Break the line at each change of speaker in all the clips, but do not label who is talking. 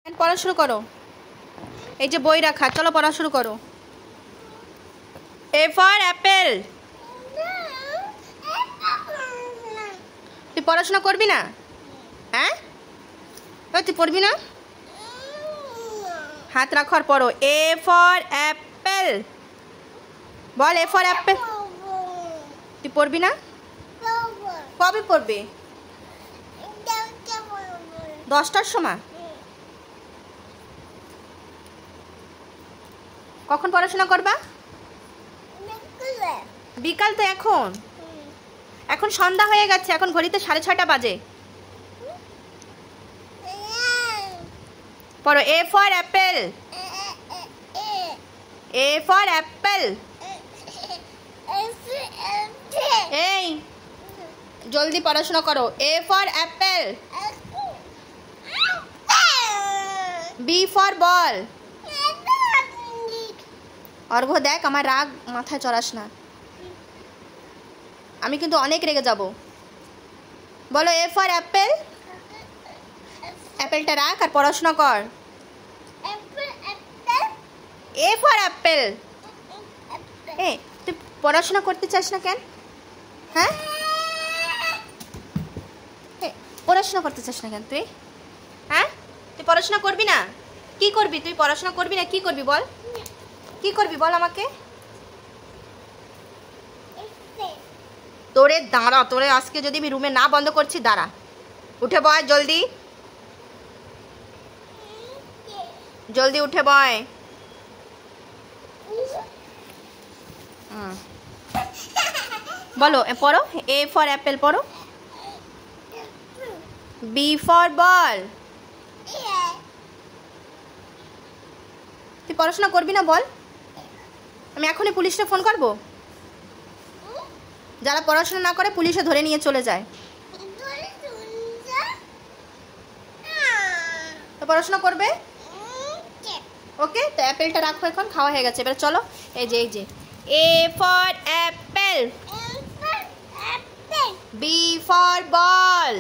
पढ़ा शुरू करो এই যে বই রাখা চলো পড়া শুরু করো A for apple তুই পড়াশোনা করবি না হ্যাঁ তুই পড়বি না হাত রাখো আর পড়ো A for apple ball A for apple তুই পড়বি না কবে পড়বি 10টার সময় কখন পড়াশোনা করবা বিকাল তো এখন সন্ধ্যা হয়ে গেছে এখন ঘড়িতে 6:30 বাজে পড়ো A for apple A for apple এই জলদি পড়াশোনা করো A for apple B for ball অর্ঘ্য দেখ আমার রাগ মাথায় চড়াস না আমি কিন্তু অনেক রেগে যাব বলো A for apple অ্যাপেলটা রাখ আর পড়াশোনা কর A for apple এই তুই পড়াশোনা করতে চাস না কেন হ্যাঁ পড়াশোনা করতে চাস না কেন তুই হ্যাঁ তুই পড়াশোনা করবি না কি করবি তুই পড়াশোনা করবি না কি করবি বল কি করবি বল আমাকে তোরে দাঁড়া তোরে আজকে যদি আমি রুমে না বন্ধ করছি দাঁড়া উঠে বয় জলদি জলদি উঠে বয় বলো পড়ো A for apple পড়ো B for ball তুই পড়াশোনা করবি না বল আমি এখনই পুলিশে ফোন করব যারা পড়াশোনা না করে পুলিশে ধরে নিয়ে চলে যায় তো পড়াশোনা করবে ওকে তো অ্যাপেলটা রাখো এখন খাওয়া হয়ে গেছে এবার চলো এই যে A for apple B for ball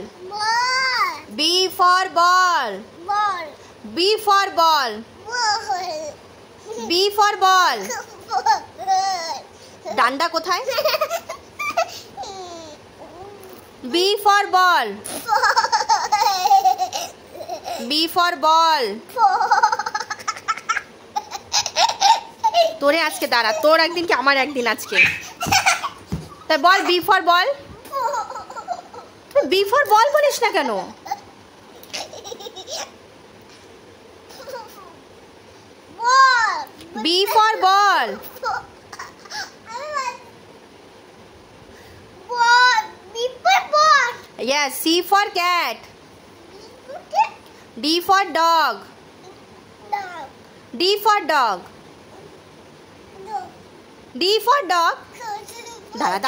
B for ball B for ball B for ball ডান্ডা কোথায় B for ball B for ball তোরে আজকে দাঁড়া তোর একদিন কি আমার একদিন আজকে তাই বল B for ball তুই B for ball বলিস না কেন B for ball yes C for cat D for dog D for dog D for dog দাঁড়া